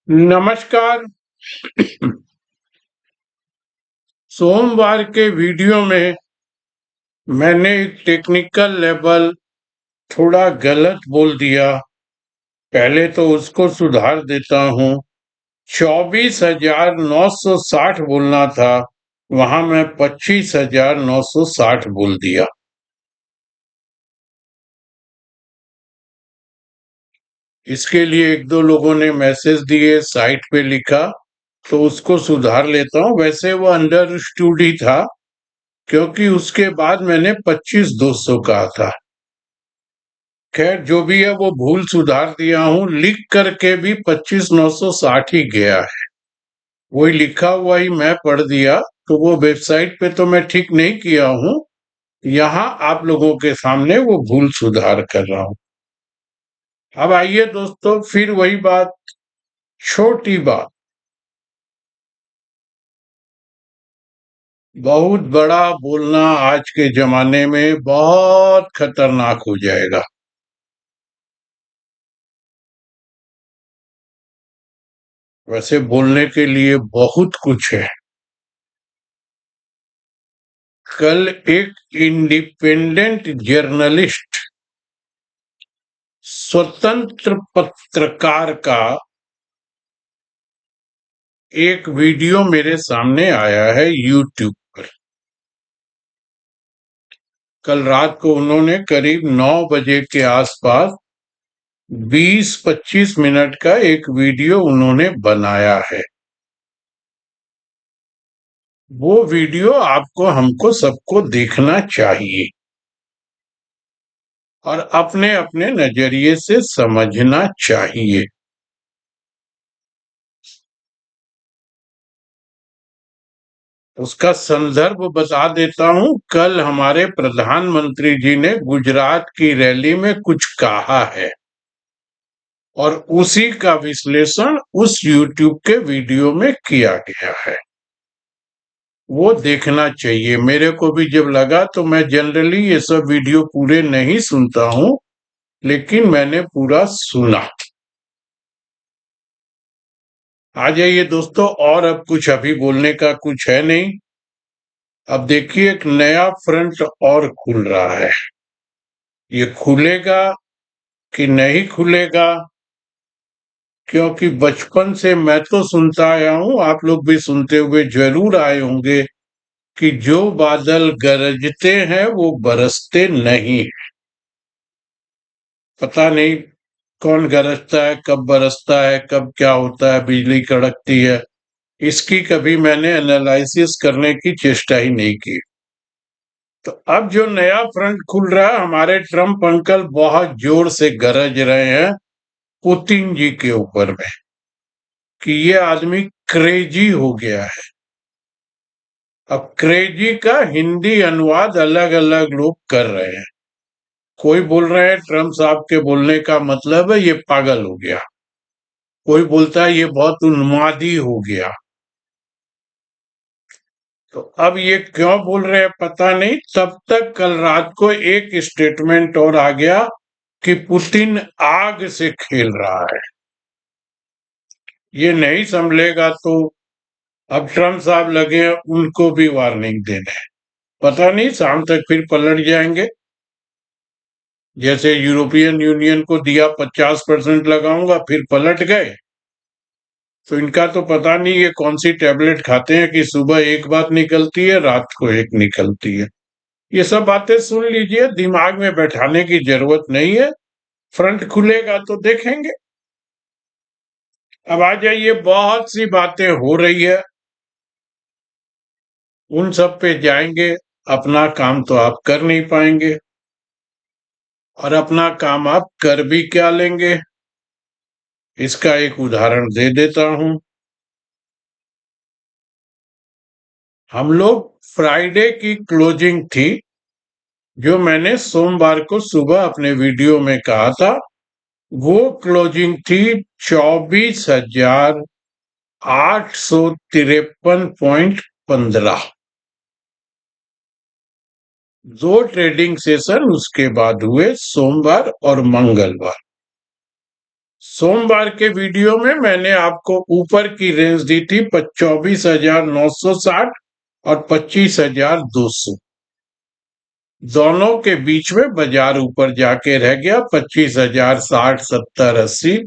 नमस्कार। सोमवार के वीडियो में मैंने एक टेक्निकल लेवल थोड़ा गलत बोल दिया। पहले तो उसको सुधार देता हूँ। 24,960 बोलना था, वहां मैं 25,960 बोल दिया। इसके लिए एक दो लोगों ने मैसेज दिए, साइट पे लिखा, तो उसको सुधार लेता हूँ। वैसे वो अंडरस्टूड ही था, क्योंकि उसके बाद मैंने 25,200 कहा था। खैर जो भी है वो भूल सुधार दिया हूँ, लिख करके भी 25,960 ही गया है। वही लिखा हुआ ही मैं पढ़ दिया, तो वो वेबसाइट पे तो मैं ठीक नहीं किया हूँ, यहाँ आप लोगों के सामने वो भूल सुधार कर रहा हूँ। अब आइए दोस्तों, फिर वही बात, छोटी बात बहुत बड़ा बोलना आज के जमाने में बहुत खतरनाक हो जाएगा। वैसे बोलने के लिए बहुत कुछ है। कल एक इंडिपेंडेंट जर्नलिस्ट, स्वतंत्र पत्रकार का एक वीडियो मेरे सामने आया है यूट्यूब पर। कल रात को उन्होंने करीब 9 बजे के आसपास 20-25 मिनट का एक वीडियो उन्होंने बनाया है। वो वीडियो आपको, हमको, सबको देखना चाहिए और अपने अपने नजरिए से समझना चाहिए। उसका संदर्भ बता देता हूं। कल हमारे प्रधानमंत्री जी ने गुजरात की रैली में कुछ कहा है और उसी का विश्लेषण उस यूट्यूब के वीडियो में किया गया है। वो देखना चाहिए। मेरे को भी जब लगा तो मैं जनरली ये सब वीडियो पूरे नहीं सुनता हूं, लेकिन मैंने पूरा सुना। आ जाइए दोस्तों, और अब कुछ अभी बोलने का कुछ है नहीं। अब देखिए, एक नया फ्रंट और खुल रहा है। ये खुलेगा कि नहीं खुलेगा, क्योंकि बचपन से मैं तो सुनता आया हूं, आप लोग भी सुनते हुए जरूर आए होंगे, कि जो बादल गरजते हैं वो बरसते नहीं। पता नहीं कौन गरजता है, कब बरसता है, कब क्या होता है, बिजली कड़कती है, इसकी कभी मैंने एनालिसिस करने की चेष्टा ही नहीं की। तो अब जो नया फ्रंट खुल रहा है, हमारे ट्रम्प अंकल बहुत जोर से गरज रहे हैं पुतिन जी के ऊपर में, कि ये आदमी क्रेजी हो गया है। अब क्रेजी का हिंदी अनुवाद अलग अलग लोग कर रहे हैं। कोई बोल रहे हैं ट्रम्प साहब के बोलने का मतलब है ये पागल हो गया, कोई बोलता है ये बहुत उन्मादी हो गया। तो अब ये क्यों बोल रहे हैं पता नहीं। तब तक कल रात को एक स्टेटमेंट और आ गया कि पुतिन आग से खेल रहा है। ये नहीं संभलेगा तो अब ट्रम्प साहब लगे हैं उनको भी वार्निंग देने। पता नहीं शाम तक फिर पलट जाएंगे। जैसे यूरोपियन यूनियन को दिया 50% लगाऊंगा, फिर पलट गए। तो इनका तो पता नहीं ये कौन सी टैबलेट खाते हैं कि सुबह एक बात निकलती है, रात को एक निकलती है। ये सब बातें सुन लीजिए, दिमाग में बैठाने की जरूरत नहीं है। फ्रंट खुलेगा तो देखेंगे। अब आ जाइए, बहुत सी बातें हो रही है, उन सब पे जाएंगे। अपना काम तो आप कर नहीं पाएंगे, और अपना काम आप कर भी क्या लेंगे, इसका एक उदाहरण दे देता हूं। हम लोग फ्राइडे की क्लोजिंग थी, जो मैंने सोमवार को सुबह अपने वीडियो में कहा था, वो क्लोजिंग थी 24,853.15। दो ट्रेडिंग सेशन उसके बाद हुए, सोमवार और मंगलवार। सोमवार के वीडियो में मैंने आपको ऊपर की रेंज दी थी 24,960 और 25,200। दोनों के बीच में बाजार ऊपर जाके रह गया 25,060, 70, 80।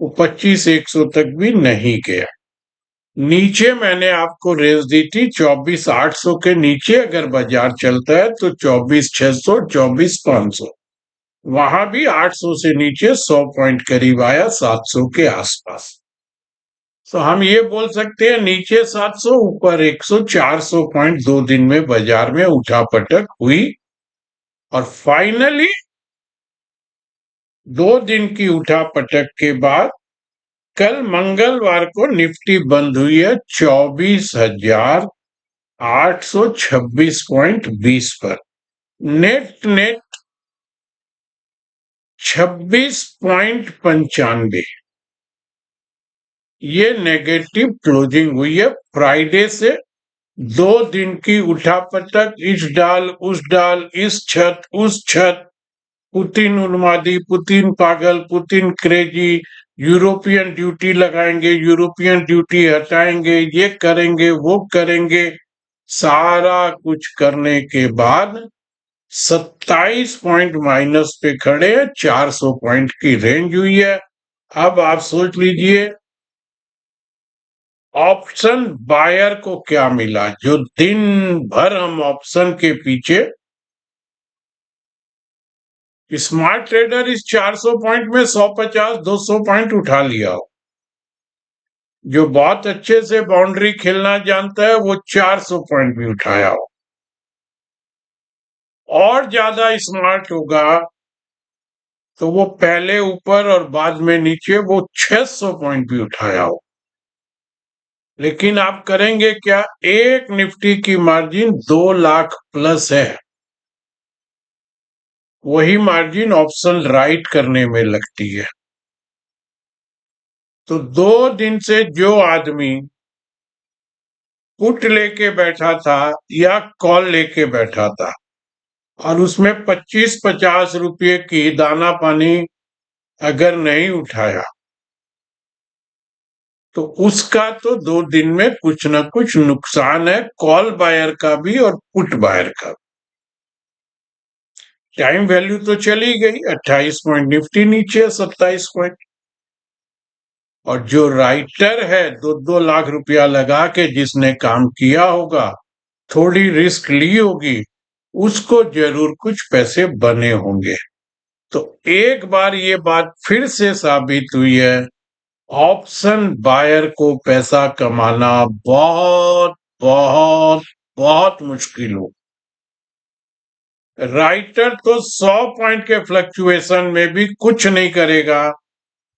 वो 25,100 तक भी नहीं गया। नीचे मैंने आपको रेंज दी थी 24,800 के नीचे अगर बाजार चलता है तो 24,600, 24,500। वहां भी 800 से नीचे 100 पॉइंट करीब आया, 700 के आसपास। तो हम ये बोल सकते हैं नीचे 700, ऊपर 100, 400 पॉइंट 2 दिन में बाजार में उठापटक हुई। और फाइनली 2 दिन की उठापटक के बाद कल मंगलवार को निफ्टी बंद हुई है 24,826.20 पर। नेट 26.95 ये नेगेटिव क्लोजिंग हुई है फ्राइडे से। 2 दिन की उठापटक, इस डाल उस डाल, इस छत उस छत, पुतिन उन्मादी, पुतिन पागल, पुतिन क्रेजी, यूरोपियन ड्यूटी लगाएंगे, यूरोपियन ड्यूटी हटाएंगे, ये करेंगे वो करेंगे। सारा कुछ करने के बाद 27 पॉइंट माइनस पे खड़े हैं। 400 पॉइंट की रेंज हुई है। अब आप सोच लीजिए ऑप्शन बायर को क्या मिला, जो दिन भर हम ऑप्शन के पीछे। स्मार्ट ट्रेडर इस 400 पॉइंट में 150, 200 पॉइंट उठा लिया हो। जो बहुत अच्छे से बाउंड्री खेलना जानता है वो 400 पॉइंट भी उठाया हो। और ज्यादा स्मार्ट होगा तो वो पहले ऊपर और बाद में नीचे वो 600 पॉइंट भी उठाया हो। लेकिन आप करेंगे क्या, एक निफ्टी की मार्जिन 2 लाख प्लस है। वही मार्जिन ऑप्शन राइट करने में लगती है। तो 2 दिन से जो आदमी पुट लेके बैठा था या कॉल लेके बैठा था और उसमें 25-50 रुपये की दाना पानी अगर नहीं उठाया तो उसका तो 2 दिन में कुछ ना कुछ नुकसान है, कॉल बायर का भी और पुट बायर का भी। टाइम वैल्यू तो चली गई, 28 पॉइंट निफ्टी नीचे, 27 पॉइंट। और जो राइटर है 2-2 लाख रुपया लगा के जिसने काम किया होगा, थोड़ी रिस्क ली होगी, उसको जरूर कुछ पैसे बने होंगे। तो एक बार ये बात फिर से साबित हुई है, ऑप्शन बायर को पैसा कमाना बहुत बहुत बहुत मुश्किल हो। राइटर तो 100 पॉइंट के फ्लक्चुएशन में भी कुछ नहीं करेगा,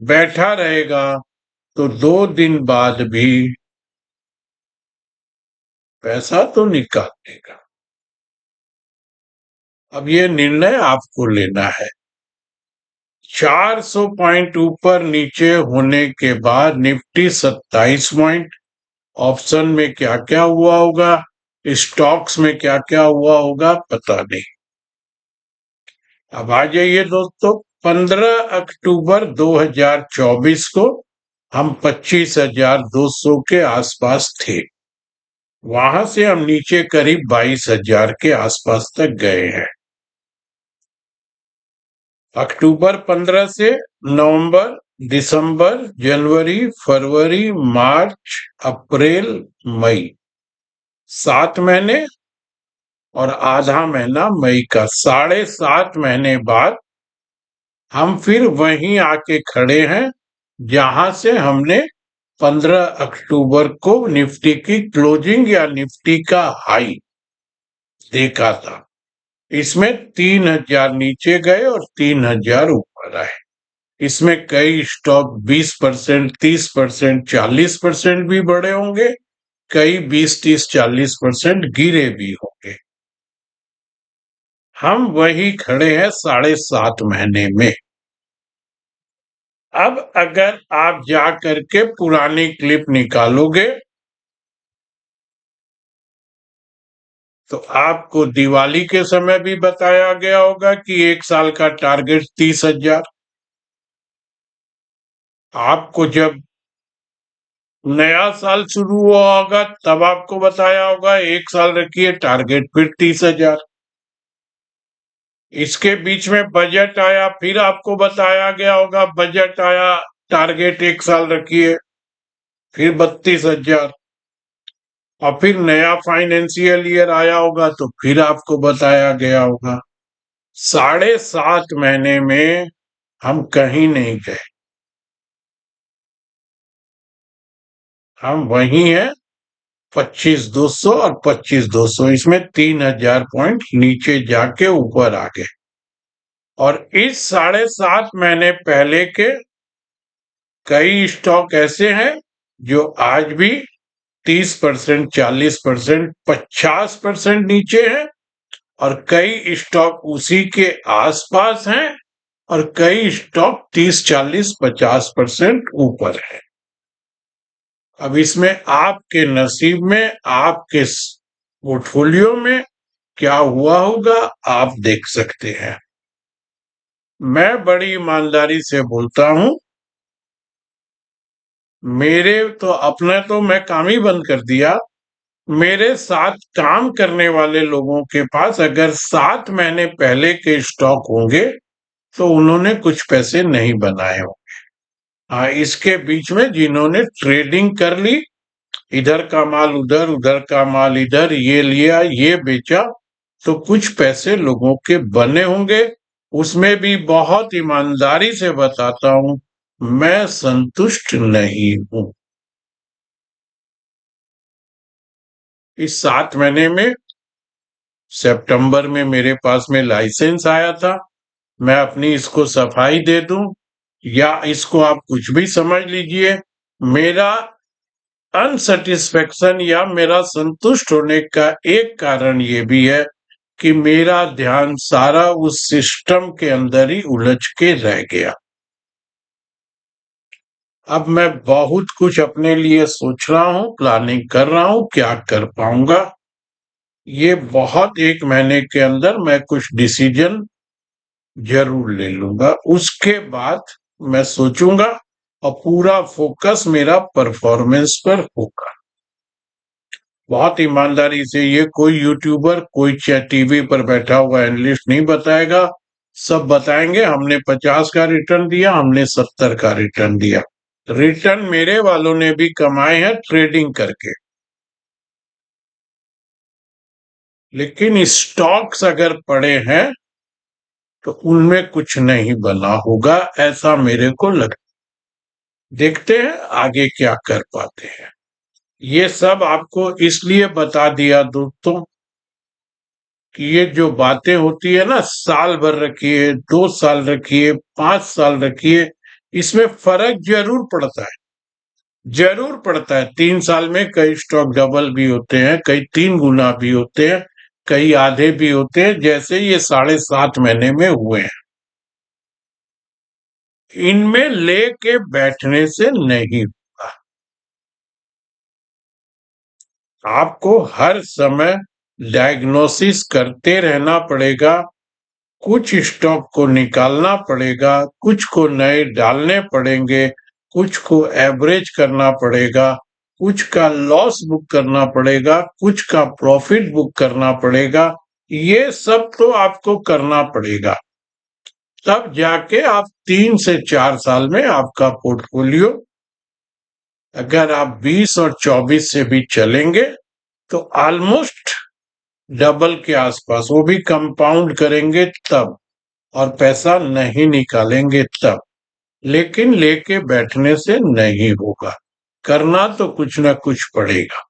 बैठा रहेगा, तो 2 दिन बाद भी पैसा तो निकाल देगा। अब ये निर्णय आपको लेना है। 400 पॉइंट ऊपर नीचे होने के बाद निफ्टी 27 पॉइंट, ऑप्शन में क्या क्या हुआ होगा, स्टॉक्स में क्या क्या हुआ होगा, पता नहीं। अब आ जाइए दोस्तों, 15 अक्टूबर 2024 को हम 25,200 के आसपास थे। वहां से हम नीचे करीब 22,000 के आसपास तक गए हैं। अक्टूबर 15 से नवंबर, दिसंबर, जनवरी, फरवरी, मार्च, अप्रैल, मई, 7 महीने और आधा महीना मई का, 7.5 महीने बाद हम फिर वहीं आके खड़े हैं जहां से हमने 15 अक्टूबर को निफ्टी की क्लोजिंग या निफ्टी का हाई देखा था। इसमें 3,000 नीचे गए और 3,000 ऊपर आए। इसमें कई स्टॉक 20%, 30%, 40% भी बढ़े होंगे, कई 20, 30, 40% गिरे भी होंगे। हम वही खड़े हैं 7.5 महीने में। अब अगर आप जा करके पुरानी क्लिप निकालोगे तो आपको दिवाली के समय भी बताया गया होगा कि 1 साल का टारगेट 30,000। आपको जब नया साल शुरू हुआ होगा तब आपको बताया होगा 1 साल रखिए टारगेट फिर 30,000। इसके बीच में बजट आया फिर आपको बताया गया होगा बजट आया टारगेट 1 साल रखिए फिर 32,000। और फिर नया फाइनेंशियल ईयर आया होगा तो फिर आपको बताया गया होगा। 7.5 महीने में हम कहीं नहीं गए, हम वही हैं 25,200 और 25,200, इसमें 3,000 पॉइंट नीचे जाके ऊपर आ गए। और इस 7.5 महीने पहले के कई स्टॉक ऐसे हैं जो आज भी 30%, 40%, 50% नीचे हैं, और कई स्टॉक उसी के आसपास हैं, और कई स्टॉक 30, 40, 50% ऊपर है। अब इसमें आपके नसीब में, आपके पोर्टफोलियो में क्या हुआ होगा आप देख सकते हैं। मैं बड़ी ईमानदारी से बोलता हूं, मेरे तो अपने तो मैं काम ही बंद कर दिया। मेरे साथ काम करने वाले लोगों के पास अगर 7 महीने पहले के स्टॉक होंगे तो उन्होंने कुछ पैसे नहीं बनाए होंगे। हाँ, इसके बीच में जिन्होंने ट्रेडिंग कर ली, इधर का माल उधर, उधर का माल इधर, ये लिया ये बेचा, तो कुछ पैसे लोगों के बने होंगे। उसमें भी बहुत ईमानदारी से बताता हूं, मैं संतुष्ट नहीं हूं। इस 7 महीने में सितंबर में मेरे पास में लाइसेंस आया था। मैं अपनी इसको सफाई दे दूं या इसको आप कुछ भी समझ लीजिए, मेरा अनसेटिस्फेक्शन या मेरा संतुष्ट होने का एक कारण ये भी है कि मेरा ध्यान सारा उस सिस्टम के अंदर ही उलझ के रह गया। अब मैं बहुत कुछ अपने लिए सोच रहा हूं, प्लानिंग कर रहा हूं, क्या कर पाऊंगा। ये बहुत 1 महीने के अंदर मैं कुछ डिसीजन जरूर ले लूंगा, उसके बाद मैं सोचूंगा और पूरा फोकस मेरा परफॉर्मेंस पर होगा। बहुत ईमानदारी से, ये कोई यूट्यूबर, कोई टीवी पर बैठा हुआ एनालिस्ट नहीं बताएगा। सब बताएंगे हमने 50 का रिटर्न दिया, हमने 70 का रिटर्न दिया। रिटर्न मेरे वालों ने भी कमाए हैं ट्रेडिंग करके, लेकिन स्टॉक्स अगर पड़े हैं तो उनमें कुछ नहीं बना होगा, ऐसा मेरे को लगता। देखते हैं आगे क्या कर पाते हैं। ये सब आपको इसलिए बता दिया दोस्तों कि ये जो बातें होती है ना, साल भर रखिए, 2 साल रखिए, 5 साल रखिए, इसमें फर्क जरूर पड़ता है, जरूर पड़ता है। 3 साल में कई स्टॉक डबल भी होते हैं, कई 3 गुना भी होते हैं, कई आधे भी होते हैं, जैसे ये 7.5 महीने में हुए हैं। इनमें लेके बैठने से नहीं होगा, आपको हर समय डायग्नोसिस करते रहना पड़ेगा। कुछ स्टॉक को निकालना पड़ेगा, कुछ को नए डालने पड़ेंगे, कुछ को एवरेज करना पड़ेगा, कुछ का लॉस बुक करना पड़ेगा, कुछ का प्रॉफिट बुक करना पड़ेगा। ये सब तो आपको करना पड़ेगा, तब जाके आप 3 से 4 साल में आपका पोर्टफोलियो, अगर आप 20 और 24 से भी चलेंगे तो ऑलमोस्ट डबल के आसपास, वो भी कंपाउंड करेंगे तब, और पैसा नहीं निकालेंगे तब। लेकिन लेके बैठने से नहीं होगा, करना तो कुछ ना कुछ पड़ेगा।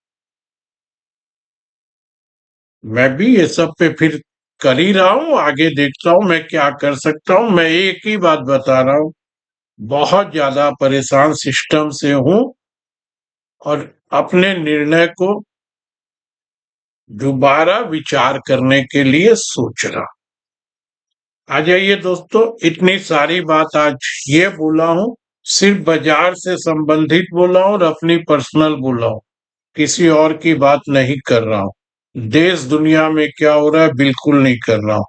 मैं भी ये सब पे फिर कर ही रहा हूं, आगे देखता हूं मैं क्या कर सकता हूं। मैं एक ही बात बता रहा हूं, बहुत ज्यादा परेशान सिस्टम से हूं और अपने निर्णय को दोबारा विचार करने के लिए सोच रहा। आ जाइए दोस्तों, इतनी सारी बात आज ये बोला हूं, सिर्फ बाजार से संबंधित बोला हूं और अपनी पर्सनल बोला हूं, किसी और की बात नहीं कर रहा हूं। देश दुनिया में क्या हो रहा है बिल्कुल नहीं कर रहा हूं।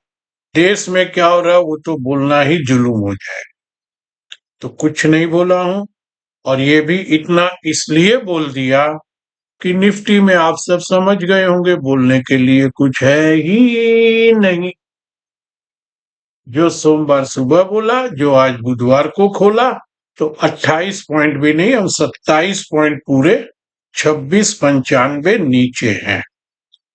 देश में क्या हो रहा है वो तो बोलना ही जुलूम हो जाए, तो कुछ नहीं बोला हूं। और ये भी इतना इसलिए बोल दिया कि निफ्टी में आप सब समझ गए होंगे बोलने के लिए कुछ है ही नहीं। जो सोमवार सुबह बोला, जो आज बुधवार को खोला, तो 28 पॉइंट भी नहीं, हम 27 पॉइंट पूरे 2695 नीचे हैं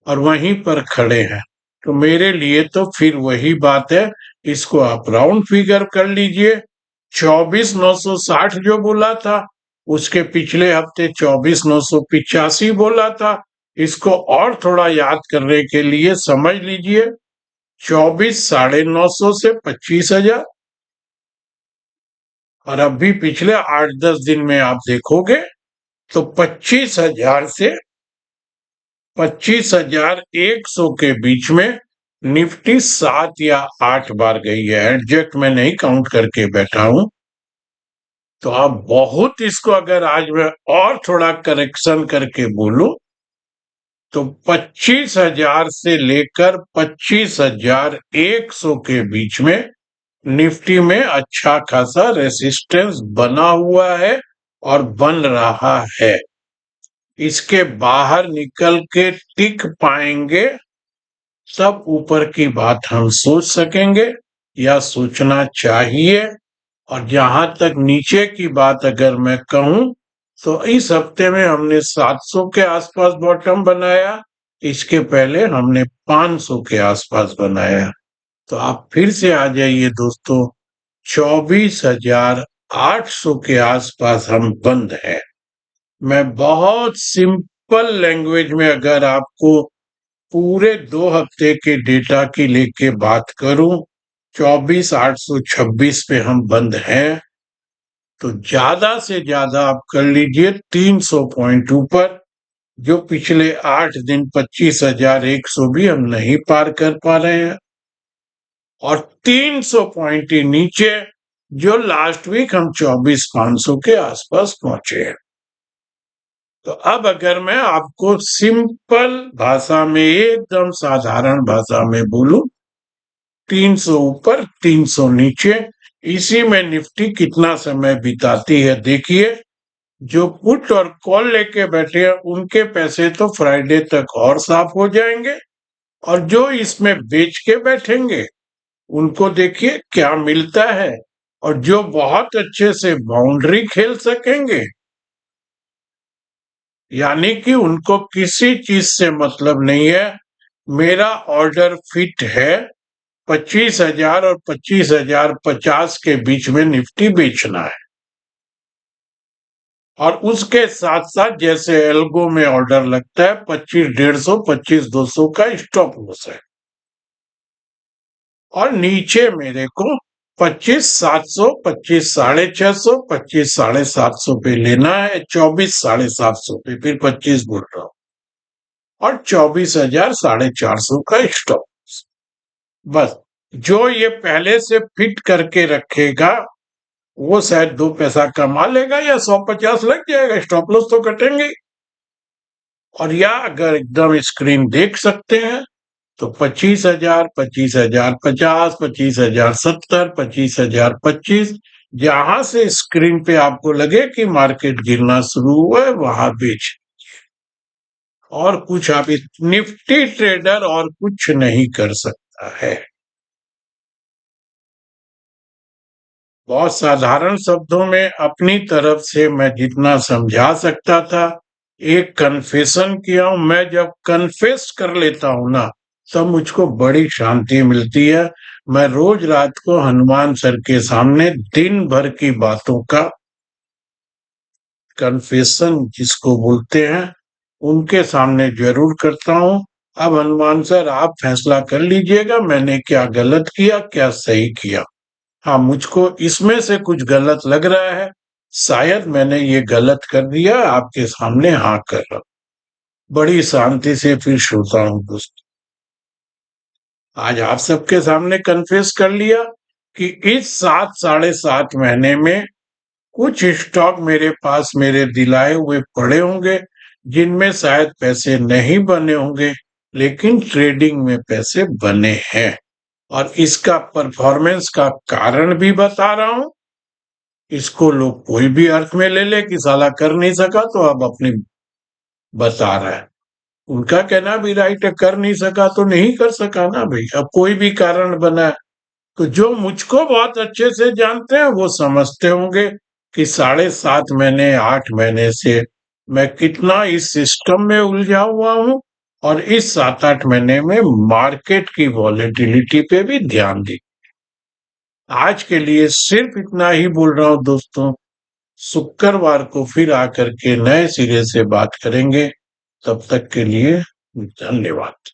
और वहीं पर खड़े हैं। तो मेरे लिए तो फिर वही बात है, इसको आप राउंड फिगर कर लीजिए। 24,960 जो बोला था, उसके पिछले हफ्ते 24,985 बोला था। इसको और थोड़ा याद करने के लिए समझ लीजिए, 24,950 से 25,000। और अभी पिछले 8-10 दिन में आप देखोगे तो 25,000 से 25,100 के बीच में निफ्टी 7 या 8 बार गई है। एग्जैक्ट मैं नहीं काउंट करके बैठा हूं। तो आप बहुत इसको अगर आज मैं और थोड़ा करेक्शन करके बोलूं तो 25,000 से लेकर 25,100 के बीच में निफ्टी में अच्छा खासा रेसिस्टेंस बना हुआ है और बन रहा है। इसके बाहर निकल के टिक पाएंगे सब ऊपर की बात हम सोच सकेंगे या सोचना चाहिए। और जहां तक नीचे की बात अगर मैं कहूं तो इस हफ्ते में हमने 700 के आसपास बॉटम बनाया, इसके पहले हमने 500 के आसपास बनाया। तो आप फिर से आ जाइए दोस्तों, 24,800 के आसपास हम बंद है। मैं बहुत सिंपल लैंग्वेज में अगर आपको पूरे 2 हफ्ते के डेटा की लेके बात करूं, 24,826 पे हम बंद हैं। तो ज्यादा से ज्यादा आप कर लीजिए 300 पॉइंट ऊपर, जो पिछले 8 दिन 25,100 भी हम नहीं पार कर पा रहे हैं, और 300 पॉइंट ही नीचे जो लास्ट वीक हम 24,500 के आसपास पहुंचे हैं। तो अब अगर मैं आपको सिंपल भाषा में, एकदम साधारण भाषा में बोलूं, 300 ऊपर 300 नीचे, इसी में निफ्टी कितना समय बिताती है देखिए। जो पुट और कॉल लेके बैठे हैं उनके पैसे तो फ्राइडे तक और साफ हो जाएंगे, और जो इसमें बेच के बैठेंगे उनको देखिए क्या मिलता है। और जो बहुत अच्छे से बाउंड्री खेल सकेंगे, यानी कि उनको किसी चीज से मतलब नहीं है, मेरा ऑर्डर फिट है 25,000 और 25,050 के बीच में निफ्टी बेचना है, और उसके साथ साथ जैसे एल्गो में ऑर्डर लगता है 25,150 25,200 का स्टॉप लॉस है, और नीचे मेरे को 25,700 25,650 25,750 पे लेना है, 24,750 पे, फिर 25 बोल रहा हूं, और 24,450 का स्टॉप। बस जो ये पहले से फिट करके रखेगा वो शायद 2 पैसा कमा लेगा या 150 लग जाएगा, स्टॉप लॉस तो कटेंगे। और या अगर एकदम स्क्रीन देख सकते हैं तो 25,000 25,050 25,070 25,025, जहां से स्क्रीन पे आपको लगे कि मार्केट गिरना शुरू हुआ है वहां बेच। और कुछ आप निफ्टी ट्रेडर और कुछ नहीं कर सकता है। बहुत साधारण शब्दों में अपनी तरफ से मैं जितना समझा सकता था एक कन्फेशन किया हूं। मैं जब कन्फेस कर लेता हूं ना, तब मुझको बड़ी शांति मिलती है। मैं रोज रात को हनुमान सर के सामने दिन भर की बातों का कन्फेशन जिसको बोलते हैं, उनके सामने जरूर करता हूं। अब हनुमान सर आप फैसला कर लीजिएगा मैंने क्या गलत किया क्या सही किया। हाँ, मुझको इसमें से कुछ गलत लग रहा है, शायद मैंने ये गलत कर दिया, आपके सामने हाँ कर रहा हूं। बड़ी शांति से फिर सोता हूं दोस्त। आज आप सबके सामने कन्फेस कर लिया कि इस 7 7.5 महीने में कुछ स्टॉक मेरे पास मेरे दिलाए हुए पड़े होंगे, जिनमें शायद पैसे नहीं बने होंगे, लेकिन ट्रेडिंग में पैसे बने हैं। और इसका परफॉर्मेंस का कारण भी बता रहा हूं, इसको लोग कोई भी अर्थ में ले ले कि साला कर नहीं सका तो अब अपनी बता रहा है। उनका कहना भी राइट है, कर नहीं सका तो नहीं कर सका ना भाई, अब कोई भी कारण बना। तो जो मुझको बहुत अच्छे से जानते हैं वो समझते होंगे कि 7.5 महीने 8 महीने से मैं कितना इस सिस्टम में उलझा हुआ हूं, और इस 7-8 महीने में मार्केट की वॉलेटिलिटी पे भी ध्यान दी। आज के लिए सिर्फ इतना ही बोल रहा हूं दोस्तों। शुक्रवार को फिर आकर के नए सिरे से बात करेंगे। तब तक के लिए धन्यवाद।